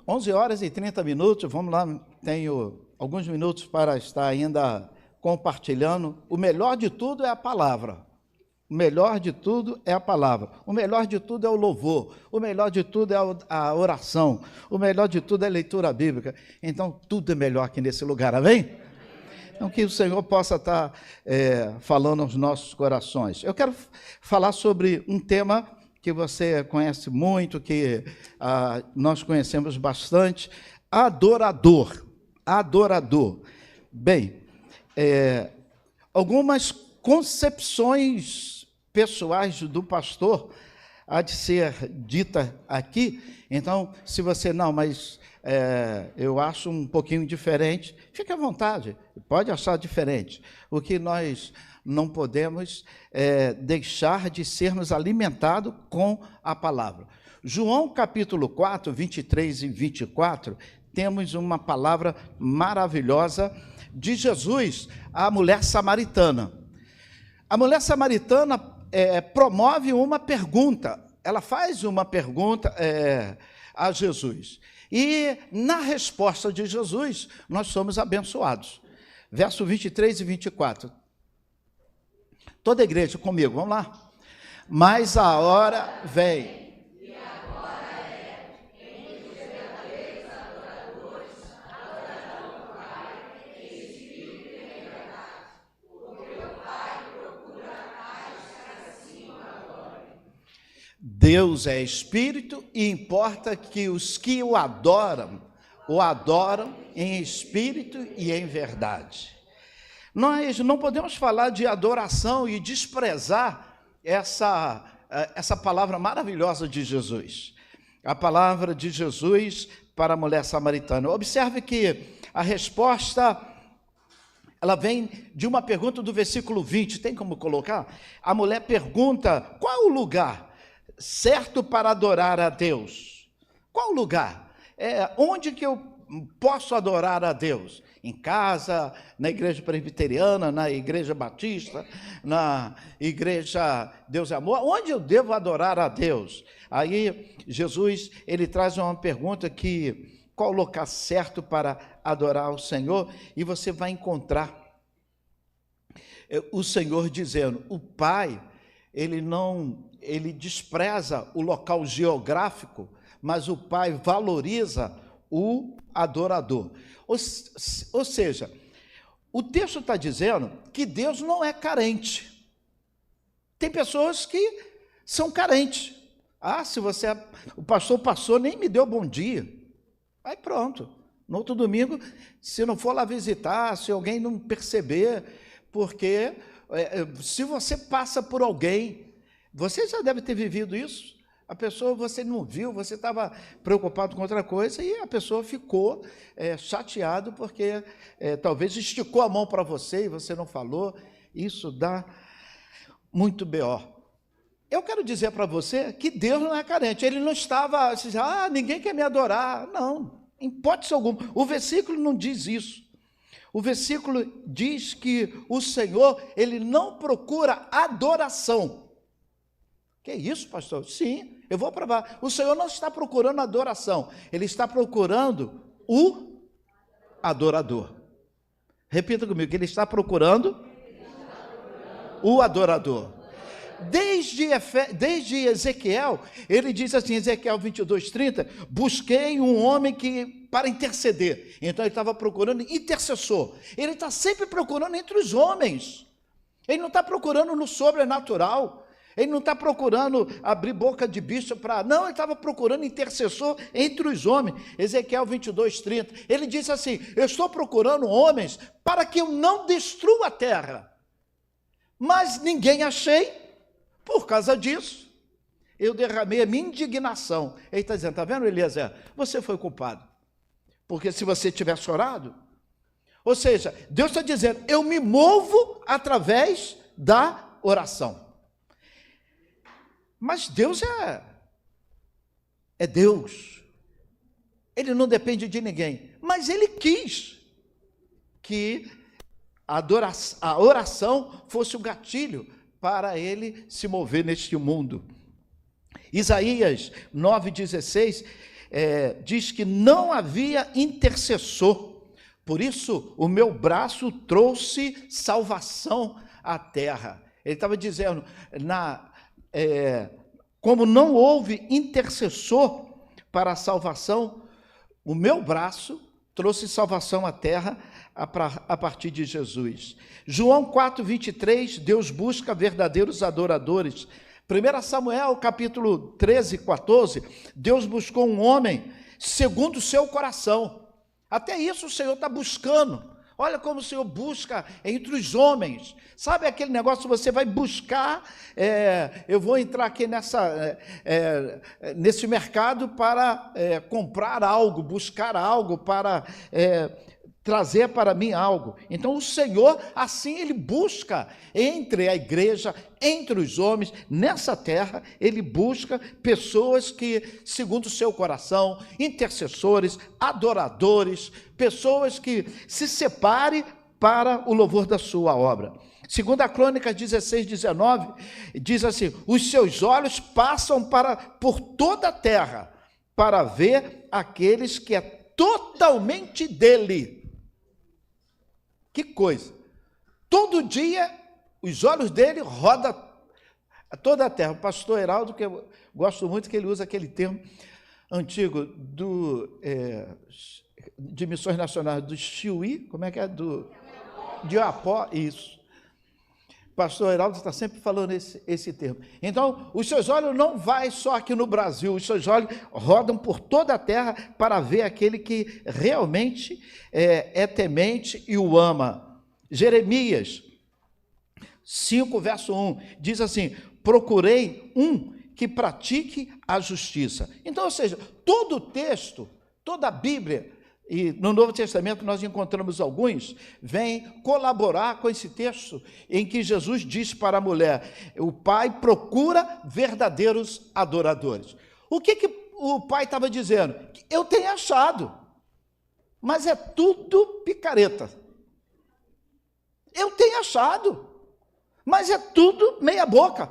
11 horas e 30 minutos, vamos lá, tenho alguns minutos para estar ainda compartilhando. O melhor de tudo é a palavra. O melhor de tudo é a palavra. O melhor de tudo é o louvor. O melhor de tudo é a oração. O melhor de tudo é a leitura bíblica. Então, tudo é melhor aqui nesse lugar, amém? Então, que o Senhor possa estar falando aos nossos corações. Eu quero falar sobre um tema que você conhece muito, que nós conhecemos bastante, adorador. Adorador. Bem, algumas concepções pessoais do pastor há de ser dita aqui. Então, se você não, mas eu acho um pouquinho diferente, fique à vontade, pode achar diferente. O que nós não podemos deixar de sermos alimentados com a palavra. João capítulo 4, 23 e 24, temos uma palavra maravilhosa de Jesus à mulher samaritana. A mulher samaritana promove uma pergunta, ela faz uma pergunta a Jesus. E na resposta de Jesus, nós somos abençoados. Verso 23 e 24. Toda a igreja comigo, vamos lá. Mas a hora vem. Deus é Espírito e importa que os que o adoram em Espírito e em verdade. Nós não podemos falar de adoração e desprezar essa palavra maravilhosa de Jesus. A palavra de Jesus para a mulher samaritana. Observe que a resposta, ela vem de uma pergunta do versículo 20. Tem como colocar? A mulher pergunta, qual é o lugar certo para adorar a Deus? Qual lugar? Onde que eu posso adorar a Deus? Em casa, na igreja presbiteriana, na igreja batista, na igreja Deus é Amor? Onde eu devo adorar a Deus? Aí Jesus, ele traz uma pergunta que, qual o lugar certo para adorar o Senhor? E você vai encontrar o Senhor dizendo, o Pai, ele despreza o local geográfico, mas o Pai valoriza o adorador. Ou seja, o texto está dizendo que Deus não é carente. Tem pessoas que são carentes. Se o pastor passou, nem me deu bom dia. Aí pronto. No outro domingo, se não for lá visitar, se alguém não perceber, porque se você passa por alguém, você já deve ter vivido isso. A pessoa você não viu, você estava preocupado com outra coisa e a pessoa ficou chateado porque talvez esticou a mão para você e você não falou. Isso dá muito B.O. Eu quero dizer para você que Deus não é carente. Ele não estava assim, ninguém quer me adorar. Não, em hipótese alguma. O versículo não diz isso. O versículo diz que o Senhor, ele não procura adoração. Que isso, pastor? Sim, eu vou provar. O Senhor não está procurando adoração, ele está procurando o adorador. Repita comigo, que ele está procurando o adorador. Desde Ezequiel, ele diz assim, Ezequiel 22:30, busquei um homem para interceder. Então ele estava procurando intercessor. Ele está sempre procurando entre os homens. Ele não está procurando no sobrenatural. Ele não está procurando abrir boca de bicho não, ele estava procurando intercessor entre os homens. Ezequiel 22:30, ele disse assim, eu estou procurando homens para que eu não destrua a terra. Mas ninguém achei, por causa disso, eu derramei a minha indignação. Ele está dizendo, está vendo, Eliezer? Você foi culpado. Porque se você tivesse orado, ou seja, Deus está dizendo, eu me movo através da oração. Mas Deus é Deus. Ele não depende de ninguém. Mas ele quis que a oração fosse o gatilho para ele se mover neste mundo. Isaías 9,16, diz que não havia intercessor. Por isso, o meu braço trouxe salvação à terra. Ele estava dizendo, como não houve intercessor para a salvação, o meu braço trouxe salvação à terra a partir de Jesus. João 4:23, Deus busca verdadeiros adoradores. 1 Samuel, capítulo 13, 14, Deus buscou um homem segundo o seu coração. Até isso o Senhor está buscando. Olha como o Senhor busca entre os homens. Sabe aquele negócio, você vai buscar, eu vou entrar aqui nesse mercado para comprar algo, buscar algo, para trazer para mim algo. Então o Senhor, assim, Ele busca entre a igreja, entre os homens, nessa terra, Ele busca pessoas que, segundo o seu coração, intercessores, adoradores, pessoas que se separem para o louvor da sua obra. Segundo a Crônicas 16:19, diz assim, os seus olhos passam por toda a terra, para ver aqueles que é totalmente dele. Que coisa! Todo dia, os olhos dele rodam toda a terra. O pastor Heraldo, que eu gosto muito, que ele usa aquele termo antigo de missões nacionais, do Chiuí, como é que é? De Apó, isso. O pastor Heraldo está sempre falando esse termo. Então, os seus olhos não vai só aqui no Brasil, os seus olhos rodam por toda a terra para ver aquele que realmente é temente e o ama. Jeremias 5, verso 1, diz assim, procurei um que pratique a justiça. Então, ou seja, todo o texto, toda a Bíblia, e no Novo Testamento nós encontramos alguns, vêm colaborar com esse texto em que Jesus diz para a mulher, o Pai procura verdadeiros adoradores. O que o Pai estava dizendo? Eu tenho achado, mas é tudo picareta. Eu tenho achado, mas é tudo meia boca.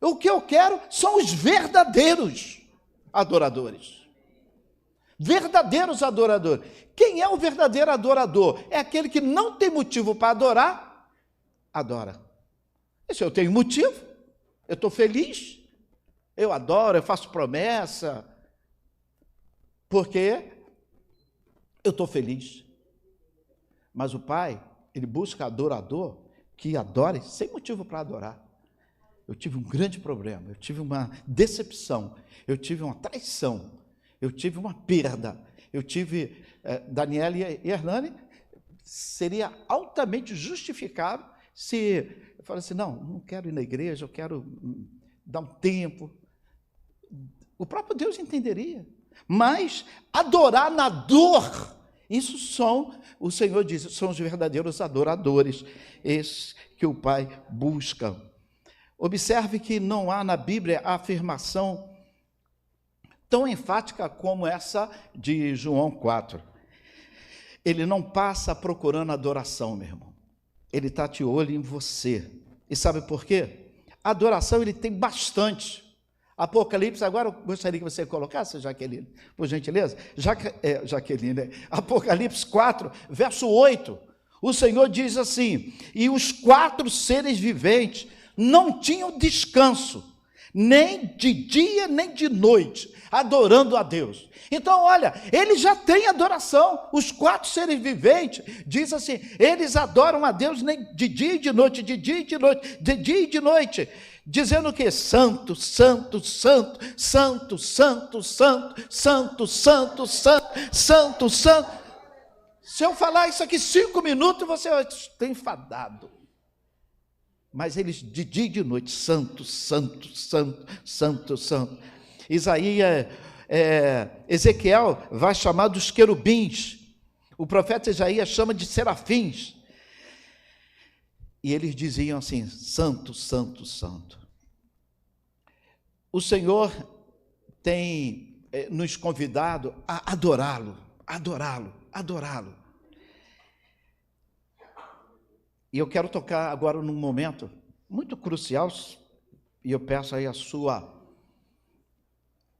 O que eu quero são os verdadeiros adoradores. Verdadeiros adoradores. Quem é o verdadeiro adorador? É aquele que não tem motivo para adorar, adora. E se eu tenho motivo, eu estou feliz, eu adoro, eu faço promessa, porque eu estou feliz. Mas o Pai, Ele busca adorador que adore sem motivo para adorar. Eu tive um grande problema, eu tive uma decepção, eu tive uma traição, eu tive uma perda, eu tive, Daniela e Hernani, seria altamente justificável se eu falasse, não quero ir na igreja, eu quero dar um tempo. O próprio Deus entenderia, mas adorar na dor, isso o Senhor diz, são os verdadeiros adoradores, esses que o Pai busca. Observe que não há na Bíblia a afirmação tão enfática como essa de João 4. Ele não passa procurando adoração, meu irmão. Ele está de olho em você. E sabe por quê? A adoração ele tem bastante. Apocalipse, agora eu gostaria que você colocasse, Jaqueline, por gentileza. Jaqueline, né? Apocalipse 4, verso 8. O Senhor diz assim, e os 4 seres viventes não tinham descanso, nem de dia, nem de noite, adorando a Deus. Então, olha, eles já têm adoração, os 4 seres viventes, diz assim, eles adoram a Deus nem de dia e de noite, de dia e de noite, de dia e de noite, dizendo que santo, santo, santo, santo, santo, santo, santo, santo, santo, santo, santo. Se eu falar isso aqui 5 minutos, você vai estar enfadado. Mas eles de dia e de noite, santo, santo, santo, santo, santo. Ezequiel vai chamar dos querubins, o profeta Isaías chama de serafins, e eles diziam assim, santo, santo, santo. O Senhor tem nos convidado a adorá-lo, adorá-lo, adorá-lo. E eu quero tocar agora num momento muito crucial, e eu peço aí a sua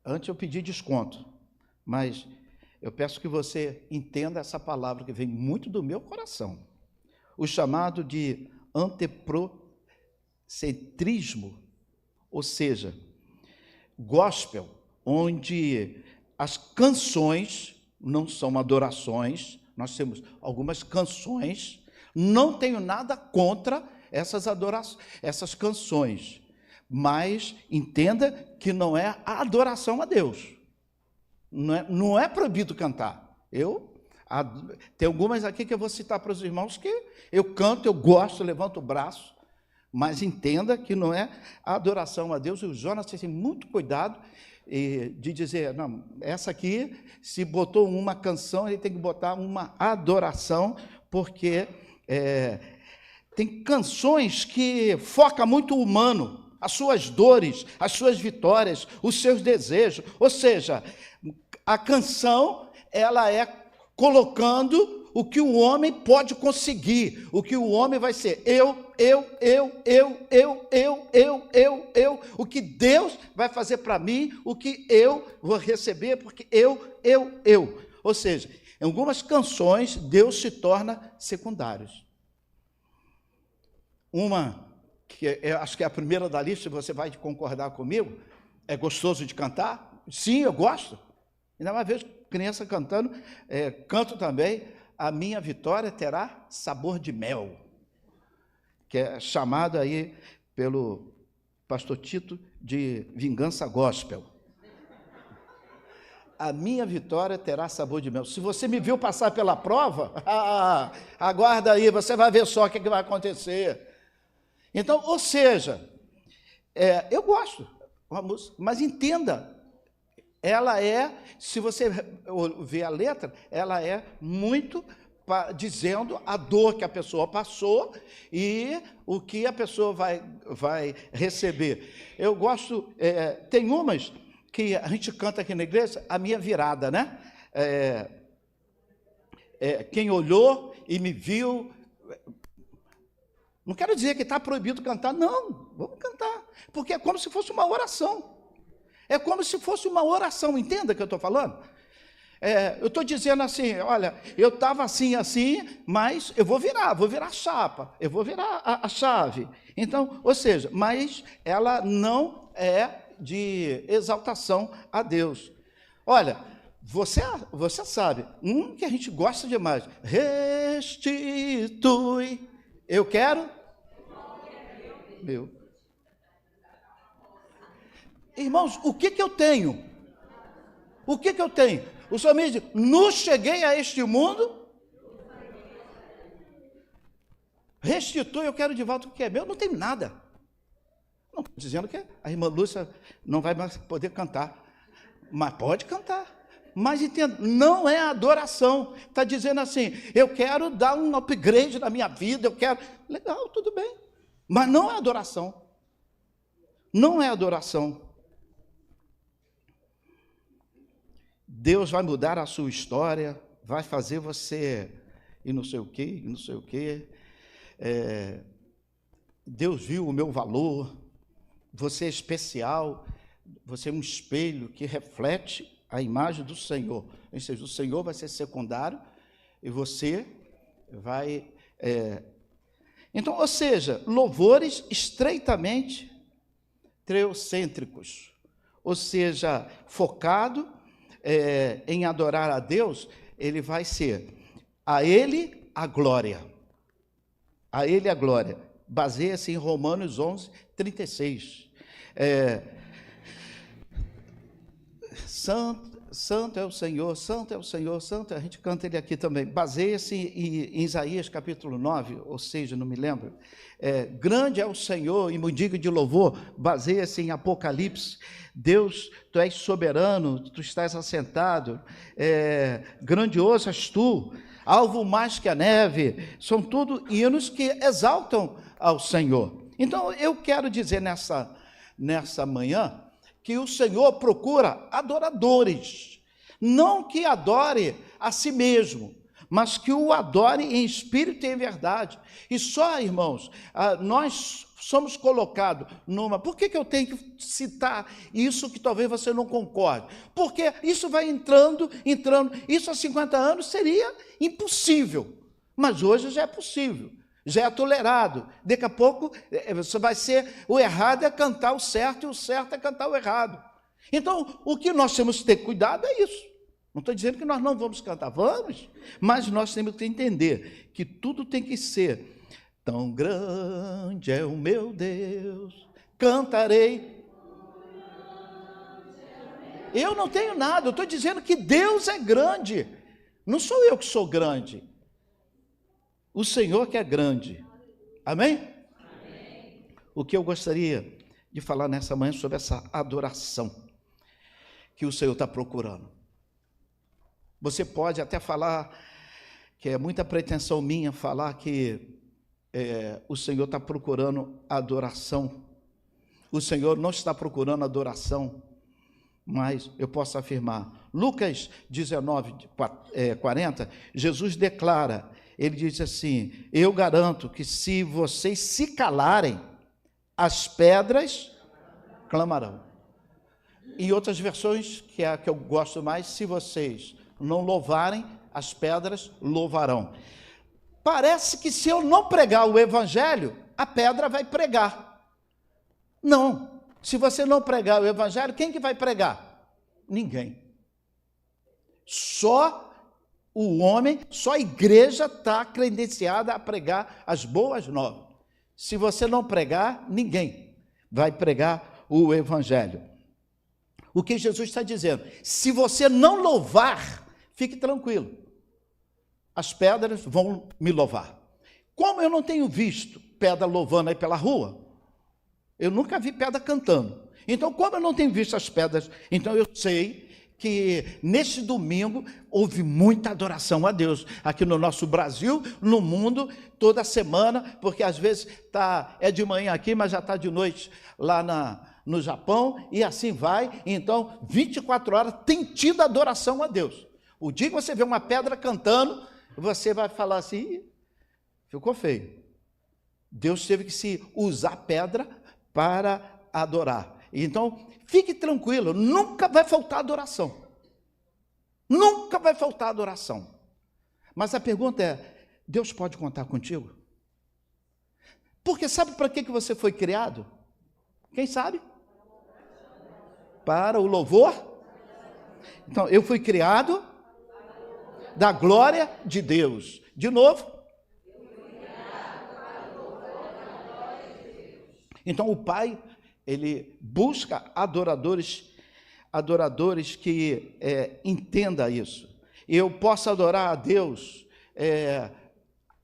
Antes eu pedi desconto, mas eu peço que você entenda essa palavra que vem muito do meu coração. O chamado de antropocentrismo, ou seja, gospel, onde as canções não são adorações, nós temos algumas canções, não tenho nada contra essas adorações, essas canções, mas entenda que não é a adoração a Deus. Não é proibido cantar. Tem algumas aqui que eu vou citar para os irmãos que eu canto, eu gosto, levanto o braço, mas entenda que não é a adoração a Deus. E o Jonas tem muito cuidado de dizer, não, essa aqui, se botou uma canção, ele tem que botar uma adoração, porque tem canções que focam muito o humano, as suas dores, as suas vitórias, os seus desejos. Ou seja, a canção, ela é colocando o que o homem pode conseguir, o que o homem vai ser. O que Deus vai fazer para mim, o que eu vou receber, porque eu. Ou seja, em algumas canções, Deus se torna secundário. Uma, que eu acho que é a primeira da lista, você vai concordar comigo, é gostoso de cantar? Sim, eu gosto. Ainda uma vez, criança cantando, canto também, a minha vitória terá sabor de mel, que é chamado aí pelo pastor Tito de vingança gospel. A minha vitória terá sabor de mel. Se você me viu passar pela prova, aguarda aí, você vai ver só o que vai acontecer. Então, ou seja, eu gosto uma música, mas entenda, ela se você ver a letra, ela é muito dizendo a dor que a pessoa passou e o que a pessoa vai receber. Eu gosto, tem umas que a gente canta aqui na igreja, a minha virada, né? Quem olhou e me viu. Não quero dizer que está proibido cantar, não, vamos cantar, porque é como se fosse uma oração. É como se fosse uma oração, entenda o que eu estou falando? Eu estou dizendo assim, olha, eu estava assim, mas eu vou virar a chapa, eu vou virar a chave. Então, ou seja, mas ela não é de exaltação a Deus. Olha, você sabe, que a gente gosta demais, restitui, eu quero meu. Irmãos, o que eu tenho? O que eu tenho? O Senhor me diz, não cheguei a este mundo, restitui, eu quero de volta o que é meu, não tenho nada. Não estou dizendo que a irmã Lúcia não vai mais poder cantar, mas pode cantar. Mas entenda, não é adoração. Está dizendo assim, eu quero dar um upgrade na minha vida, eu quero... Legal, tudo bem. Mas não é adoração. Não é adoração. Deus vai mudar a sua história, vai fazer você e não sei o quê, e não sei o quê. Deus viu o meu valor, você é especial, você é um espelho que reflete a imagem do Senhor. Ou seja, o Senhor vai ser secundário e você vai... Então, ou seja, louvores estreitamente teocêntricos, ou seja, focado em adorar a Deus, ele vai ser a Ele a glória. A Ele a glória. Baseia-se em Romanos 11, 36. Santo é o Senhor, santo é o Senhor, santo, a gente canta ele aqui também. Baseia-se em Isaías capítulo 9, ou seja, não me lembro. Grande é o Senhor e mendigo de louvor, baseia-se em Apocalipse. Deus, tu és soberano, tu estás assentado, grandioso és tu, alvo mais que a neve. São tudo hinos que exaltam ao Senhor. Então, eu quero dizer nessa manhã, que o Senhor procura adoradores, não que adore a si mesmo, mas que o adore em espírito e em verdade. E só, irmãos, nós somos colocados numa... Por que eu tenho que citar isso que talvez você não concorde? Porque isso vai entrando. Isso há 50 anos seria impossível, mas hoje já é possível, já é tolerado. Daqui a pouco você vai ser... O errado é cantar o certo e o certo é cantar o errado. Então, o que nós temos que ter cuidado é isso. Não estou dizendo que nós não vamos cantar, vamos, mas nós temos que entender que tudo tem que ser... Tão grande é o meu Deus, cantarei. Eu não tenho nada, eu estou dizendo que Deus é grande. Não sou eu que sou grande. O Senhor que é grande. Amém? Amém. O que eu gostaria de falar nessa manhã sobre essa adoração que o Senhor está procurando. Você pode até falar, que é muita pretensão minha falar que o Senhor está procurando adoração. O Senhor não está procurando adoração, mas eu posso afirmar. Lucas 19, 40, Jesus declara, ele diz assim: eu garanto que se vocês se calarem, as pedras clamarão. Em outras versões, que é a que eu gosto mais, se vocês não louvarem, as pedras louvarão. Parece que se eu não pregar o evangelho, a pedra vai pregar. Não. Se você não pregar o evangelho, quem que vai pregar? Ninguém. Só o homem, só a igreja está credenciada a pregar as boas novas. Se você não pregar, ninguém vai pregar o evangelho. O que Jesus está dizendo? Se você não louvar, fique tranquilo. As pedras vão me louvar. Como eu não tenho visto pedra louvando aí pela rua, eu nunca vi pedra cantando. Então, como eu não tenho visto as pedras, então eu sei que neste domingo houve muita adoração a Deus, aqui no nosso Brasil, no mundo, toda semana, porque às vezes é de manhã aqui, mas já está de noite lá no Japão, e assim vai. Então, 24 horas tem tido adoração a Deus. O dia que você vê uma pedra cantando, você vai falar assim: ficou feio. Deus teve que se usar pedra para adorar. Então, fique tranquilo, nunca vai faltar adoração. Nunca vai faltar adoração. Mas a pergunta é: Deus pode contar contigo? Porque sabe para que você foi criado? Quem sabe? Para o louvor? Então, eu fui criado da glória de Deus. De novo. Então o Pai, ele busca adoradores que entenda isso. Eu posso adorar a Deus,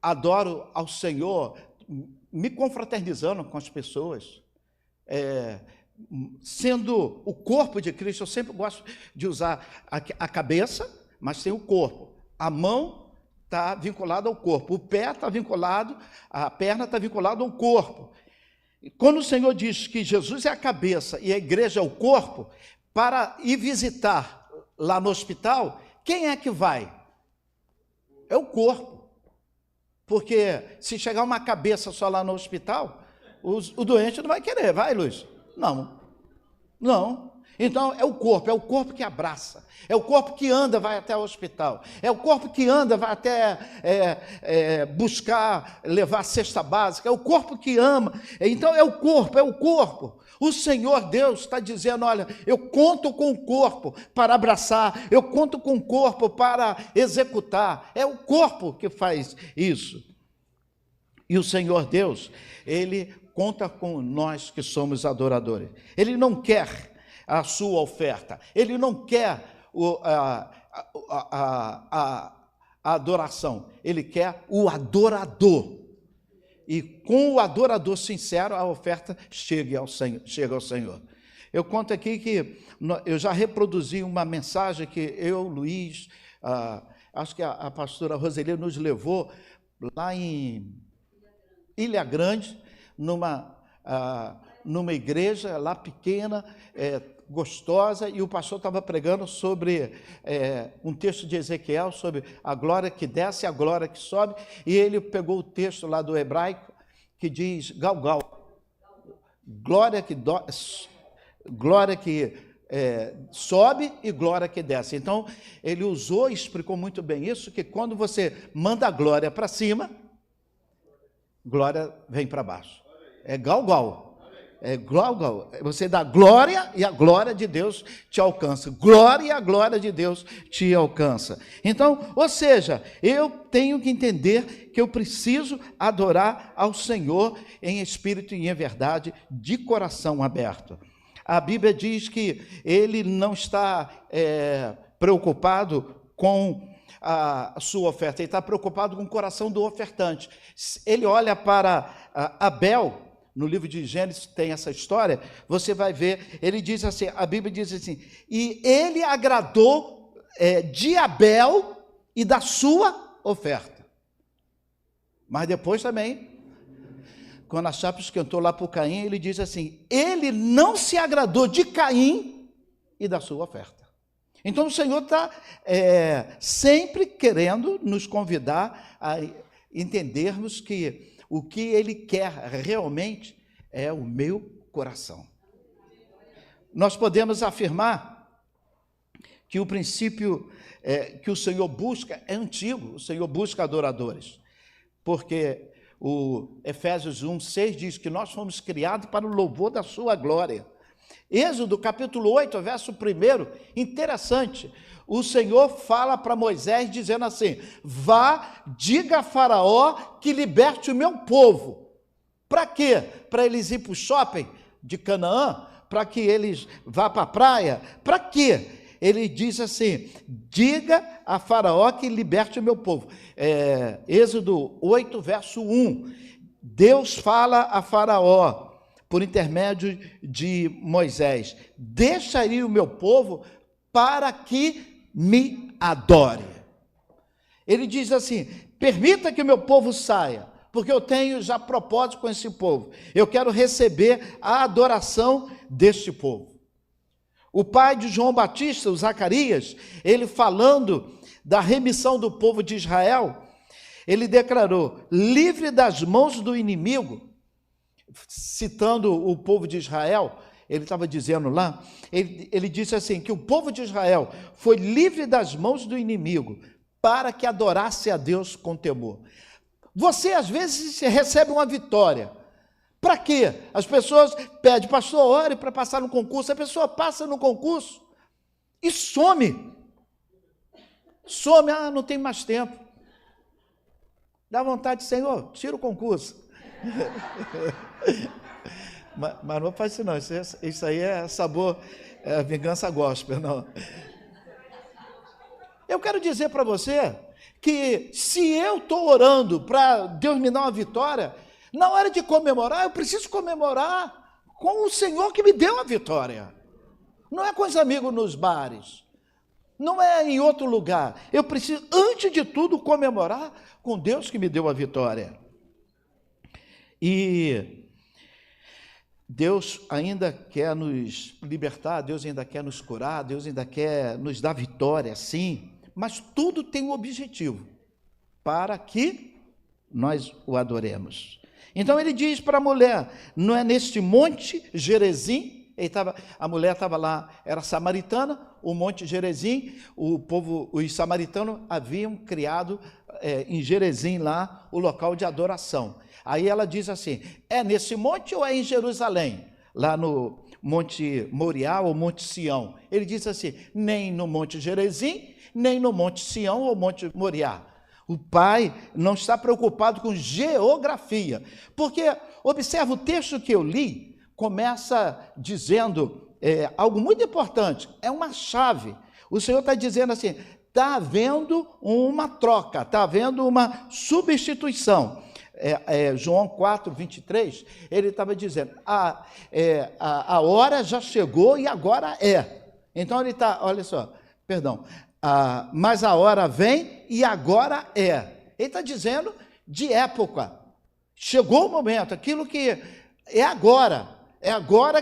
adoro ao Senhor, me confraternizando com as pessoas, sendo o corpo de Cristo. Eu sempre gosto de usar a cabeça, mas tem o corpo. A mão está vinculada ao corpo, o pé está vinculado, a perna está vinculada ao corpo. E quando o Senhor diz que Jesus é a cabeça e a igreja é o corpo, para ir visitar lá no hospital, quem é que vai? É o corpo. Porque se chegar uma cabeça só lá no hospital, o doente não vai querer, vai, Luiz? Não. Então, é o corpo que abraça, é o corpo que anda, vai até o hospital, é o corpo que anda, vai até buscar, levar a cesta básica, é o corpo que ama. Então, é o corpo. O Senhor Deus está dizendo: olha, eu conto com o corpo para abraçar, eu conto com o corpo para executar. É o corpo que faz isso. E o Senhor Deus, Ele conta com nós que somos adoradores. Ele não quer a sua oferta, Ele não quer a adoração, Ele quer o adorador. E com o adorador sincero, a oferta chega ao Senhor. Eu conto aqui que eu já reproduzi uma mensagem que eu, Luiz, acho que a pastora Roseli nos levou lá em Ilha Grande, numa igreja lá pequena, gostosa, e o pastor estava pregando sobre um texto de Ezequiel, sobre a glória que desce e a glória que sobe, e ele pegou o texto lá do hebraico, que diz Galgal, glória que sobe e glória que desce. Então, ele usou e explicou muito bem isso, que quando você manda a glória para cima, glória vem para baixo. É gal-gal. É gal-gal. Você dá glória e a glória de Deus te alcança. Glória e a glória de Deus te alcança. Então, ou seja, eu tenho que entender que eu preciso adorar ao Senhor em espírito e em verdade, de coração aberto. A Bíblia diz que ele não está preocupado com a sua oferta, ele está preocupado com o coração do ofertante. Ele olha para Abel, no livro de Gênesis tem essa história, você vai ver, ele diz assim, a Bíblia diz assim, e ele agradou de Abel e da sua oferta. Mas depois também, quando a chapa esquentou lá para o Caim, ele diz assim, ele não se agradou de Caim e da sua oferta. Então o Senhor está sempre querendo nos convidar a entendermos que o que Ele quer realmente é o meu coração. Nós podemos afirmar que o princípio que o Senhor busca é antigo, o Senhor busca adoradores, porque o Efésios 1:6 diz que nós fomos criados para o louvor da sua glória. Êxodo capítulo 8, verso 1, interessante, o Senhor fala para Moisés dizendo assim, vá, diga a Faraó que liberte o meu povo. Para quê? Para eles ir para o shopping de Canaã? Para que eles vá para a praia? Para quê? Ele diz assim, diga a Faraó que liberte o meu povo. Êxodo 8, verso 1, Deus fala a Faraó, por intermédio de Moisés, deixa ir o meu povo para que me adore. Ele diz assim, permita que o meu povo saia, porque eu tenho já propósito com esse povo. Eu quero receber a adoração deste povo. O pai de João Batista, o Zacarias, ele falando da remissão do povo de Israel, ele declarou, livre das mãos do inimigo, citando o povo de Israel, ele estava dizendo lá, ele disse assim, que o povo de Israel foi livre das mãos do inimigo, para que adorasse a Deus com temor. Você, às vezes, recebe uma vitória. Para quê? As pessoas pedem, pastor, ore para passar no concurso. A pessoa passa no concurso e some. Some, não tem mais tempo. Dá vontade, Senhor, tira o concurso. mas não faz isso não, isso aí é sabor, vingança gospel, não. Eu quero dizer para você que se eu estou orando para Deus me dar uma vitória, na hora de comemorar, eu preciso comemorar com o Senhor que me deu a vitória. Não é com os amigos nos bares, não é em outro lugar. Eu preciso, antes de tudo, comemorar com Deus que me deu a vitória. E Deus ainda quer nos libertar, Deus ainda quer nos curar, Deus ainda quer nos dar vitória, sim, mas tudo tem um objetivo, para que nós o adoremos. Então ele diz para a mulher, não é neste monte Gerizim, a mulher estava lá, era samaritana, o monte Gerizim, os samaritanos haviam criado em Gerizim lá o local de adoração. Aí ela diz assim, é nesse monte ou é em Jerusalém? Lá no Monte Moriá ou Monte Sião. Ele diz assim, nem no Monte Gerizim, nem no Monte Sião ou Monte Moriá. O pai não está preocupado com geografia, porque, observa o texto que eu li, começa dizendo algo muito importante, é uma chave. O Senhor está dizendo assim, está havendo uma troca, está havendo uma substituição. João 4, 23, ele estava dizendo, a hora já chegou e agora é. Então ele está, olha só, perdão, mas a hora vem e agora é. Ele está dizendo de época. Chegou o momento, aquilo que é agora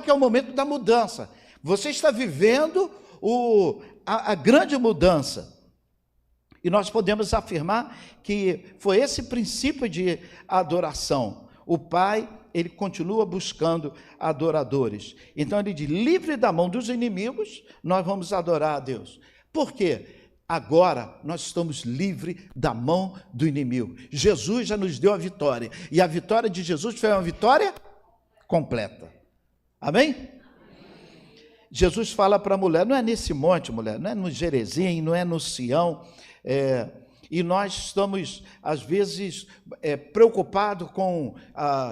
que é o momento da mudança. Você está vivendo a grande mudança. E nós podemos afirmar que foi esse princípio de adoração. O pai, ele continua buscando adoradores. Então ele diz, livre da mão dos inimigos, nós vamos adorar a Deus. Por quê? Agora nós estamos livres da mão do inimigo. Jesus já nos deu a vitória, e a vitória de Jesus foi uma vitória completa. Amém? Jesus fala para a mulher, não é nesse monte, mulher, não é no Gerezim, não é no Sião, e nós estamos, às vezes, preocupados com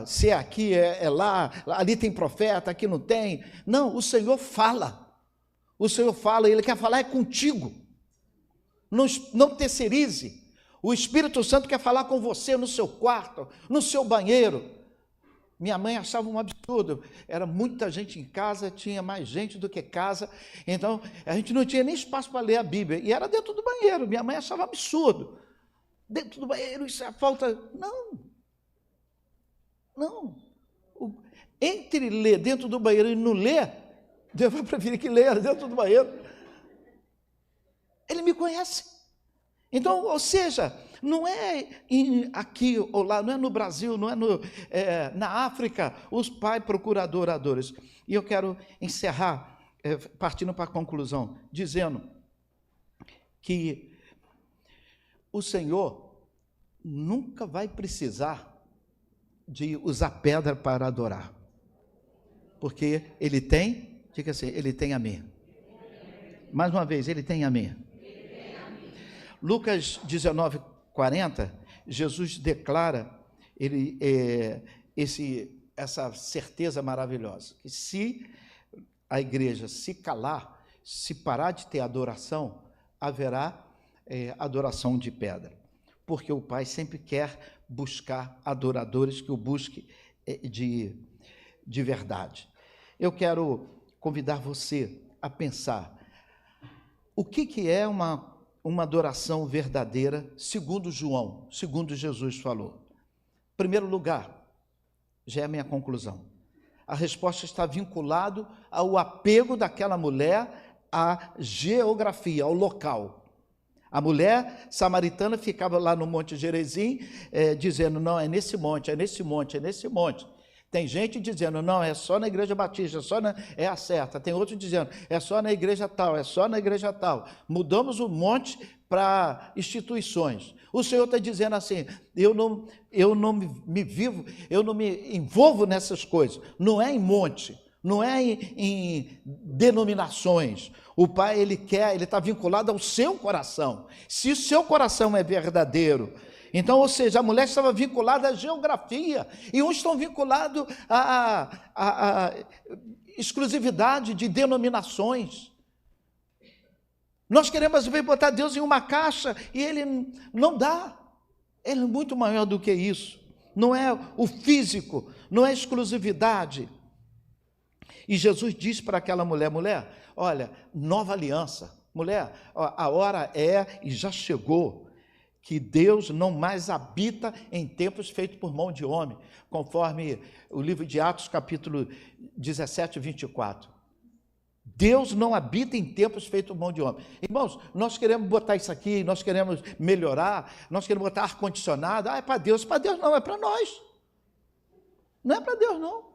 se aqui é lá, ali tem profeta, aqui não tem. Não, o Senhor fala, Ele quer falar contigo, não terceirize. O Espírito Santo quer falar com você no seu quarto, no seu banheiro. Minha mãe achava um absurdo, era muita gente em casa, tinha mais gente do que casa, então a gente não tinha nem espaço para ler a Bíblia, e era dentro do banheiro. Minha mãe achava absurdo, dentro do banheiro, isso é falta. Não, entre ler dentro do banheiro e não ler, Deus vai preferir que leia dentro do banheiro. Ele me conhece. Então, ou seja, não é aqui ou lá, não é no Brasil, não é na África, os pais procuram adoradores. E eu quero encerrar, partindo para a conclusão, dizendo que o Senhor nunca vai precisar de usar pedra para adorar, porque Ele tem, diga assim, Ele tem a mim. Mais uma vez, Ele tem a mim. Lucas 19:40, Jesus declara essa certeza maravilhosa, que se a igreja se calar, se parar de ter adoração, haverá adoração de pedra, porque o Pai sempre quer buscar adoradores que o busquem de verdade. Eu quero convidar você a pensar, o que é uma adoração verdadeira, segundo João, segundo Jesus falou? Em primeiro lugar, já é a minha conclusão, a resposta está vinculada ao apego daquela mulher à geografia, ao local. A mulher samaritana ficava lá no Monte Gerezim, dizendo, não, é nesse monte, é nesse monte, é nesse monte. Tem gente dizendo, não, é só na igreja batista, é a certa. Tem outro dizendo, é só na igreja tal, é só na igreja tal. Mudamos o monte para instituições. O Senhor está dizendo assim, eu não me envolvo nessas coisas. Não é em monte, não é em denominações. O Pai, Ele está vinculado ao seu coração. Se o seu coração é verdadeiro, então, ou seja, a mulher estava vinculada à geografia, e uns estão vinculados à exclusividade de denominações. Nós queremos botar Deus em uma caixa, e Ele não dá. Ele é muito maior do que isso. Não é o físico, não é exclusividade. E Jesus disse para aquela mulher, olha, nova aliança. Mulher, a hora e já chegou, que Deus não mais habita em templos feitos por mão de homem, conforme o livro de Atos, capítulo 17, 24. Deus não habita em templos feitos por mão de homem. Irmãos, nós queremos botar isso aqui, nós queremos melhorar, nós queremos botar ar-condicionado. É para Deus não, é para nós. Não é para Deus, não.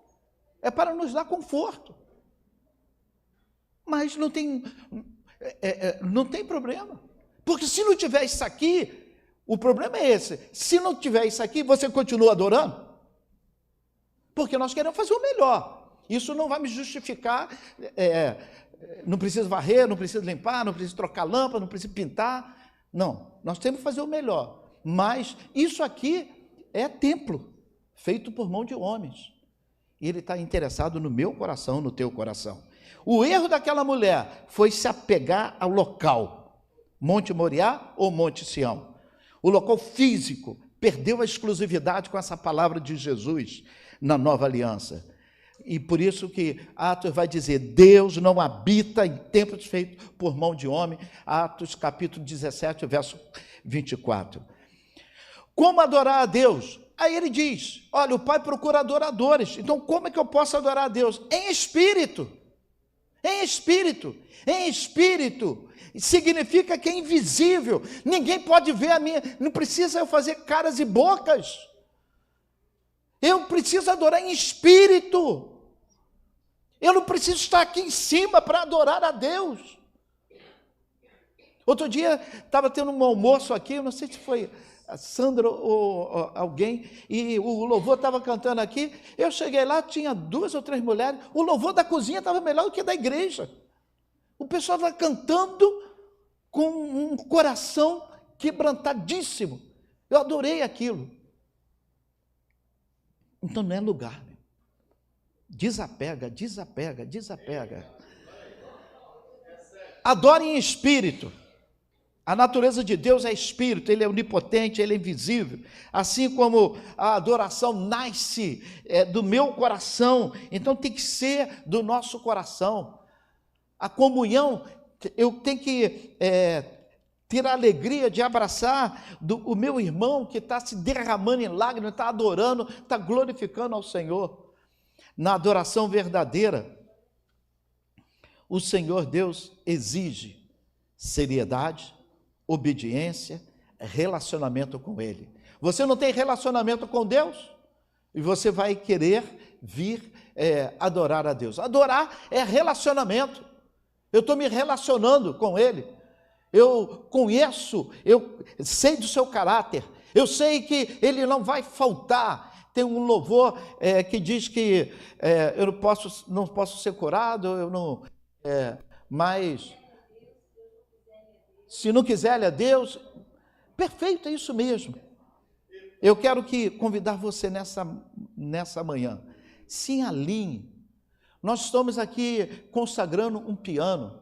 É para nos dar conforto. Mas não tem problema. Porque se não tiver isso aqui, o problema é esse. Se não tiver isso aqui, você continua adorando? Porque nós queremos fazer o melhor. Isso não vai me justificar. Não precisa varrer, não precisa limpar, não precisa trocar lâmpada, não precisa pintar. Não, nós temos que fazer o melhor. Mas isso aqui é templo, feito por mão de homens. E Ele está interessado no meu coração, no teu coração. O erro daquela mulher foi se apegar ao local, Monte Moriá ou Monte Sião. O local físico perdeu a exclusividade com essa palavra de Jesus na nova aliança. E por isso que Atos vai dizer, Deus não habita em templos feitos por mão de homem. Atos capítulo 17, verso 24. Como adorar a Deus? Aí ele diz, olha, o Pai procura adoradores. Então como é que eu posso adorar a Deus? Em espírito. Em espírito. Em espírito. Significa que é invisível, ninguém pode ver a minha, não precisa eu fazer caras e bocas. Eu preciso adorar em espírito. Eu não preciso estar aqui em cima para adorar a Deus. Outro dia, estava tendo um almoço aqui, eu não sei se foi a Sandra ou alguém, e o louvor estava cantando aqui. Eu cheguei lá, tinha 2 ou 3 mulheres, o louvor da cozinha estava melhor do que da igreja. O pessoal estava cantando com um coração quebrantadíssimo. Eu adorei aquilo. Então não é lugar. Desapega, desapega, desapega. Adore em espírito. A natureza de Deus é espírito, Ele é onipotente, Ele é invisível. Assim como a adoração nasce do meu coração, então tem que ser do nosso coração. A comunhão, eu tenho que ter a alegria de abraçar o meu irmão que está se derramando em lágrimas, está adorando, está glorificando ao Senhor. Na adoração verdadeira, o Senhor Deus exige seriedade, obediência, relacionamento com Ele. Você não tem relacionamento com Deus e você vai querer vir adorar a Deus. Adorar é relacionamento. Eu estou me relacionando com Ele. Eu conheço, eu sei do seu caráter. Eu sei que Ele não vai faltar. Tem um louvor que diz que eu não posso ser curado, eu não, mas se não quiser ele é Deus. Perfeito, é isso mesmo. Eu quero convidar você nessa manhã. Se alinhe. Nós estamos aqui consagrando um piano,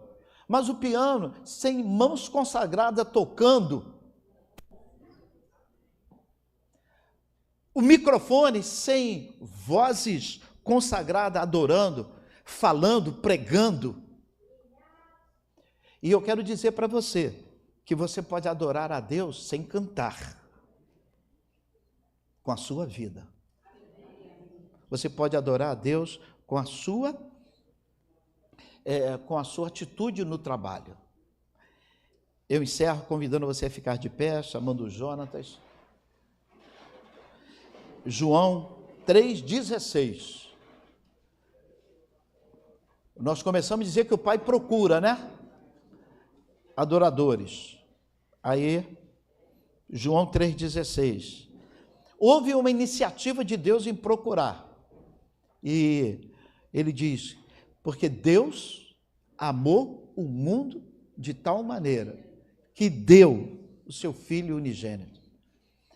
mas o piano sem mãos consagradas tocando, o microfone sem vozes consagradas adorando, falando, pregando. E eu quero dizer para você que você pode adorar a Deus sem cantar, com a sua vida. Você pode adorar a Deus com a sua atitude no trabalho. Eu encerro convidando você a ficar de pé, chamando o Jonatas. João 3,16. Nós começamos a dizer que o Pai procura, né? Adoradores. Aí, João 3,16. Houve uma iniciativa de Deus em procurar. E ele diz, porque Deus amou o mundo de tal maneira que deu o seu Filho unigênito.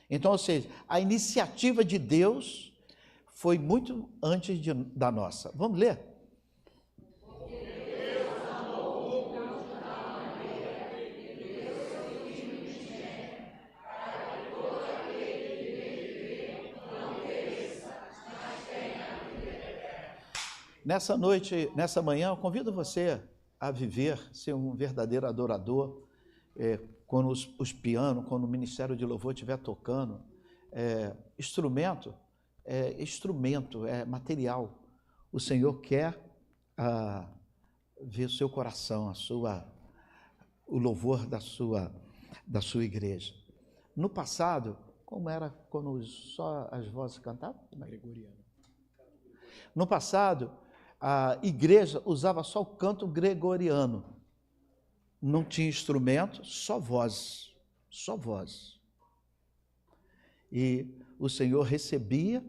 Então, ou seja, a iniciativa de Deus foi muito antes da nossa. Vamos ler? Nessa noite, nessa manhã, eu convido você a viver, ser um verdadeiro adorador, quando os pianos, quando o Ministério de Louvor estiver tocando, instrumento é material. O Senhor quer ver o seu coração, o louvor da sua igreja. No passado, como era quando só as vozes cantavam? Gregoriano. No passado, a igreja usava só o canto gregoriano. Não tinha instrumento, só voz. Só voz. E o Senhor recebia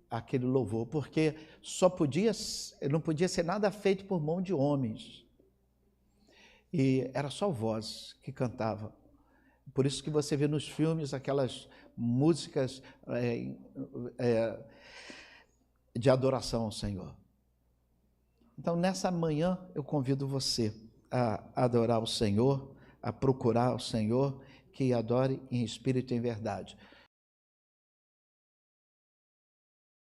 aquele louvor, porque não podia ser nada feito por mão de homens. E era só voz que cantava. Por isso que você vê nos filmes aquelas músicas de adoração ao Senhor. Então, nessa manhã, eu convido você a adorar o Senhor, a procurar o Senhor, que adore em espírito e em verdade.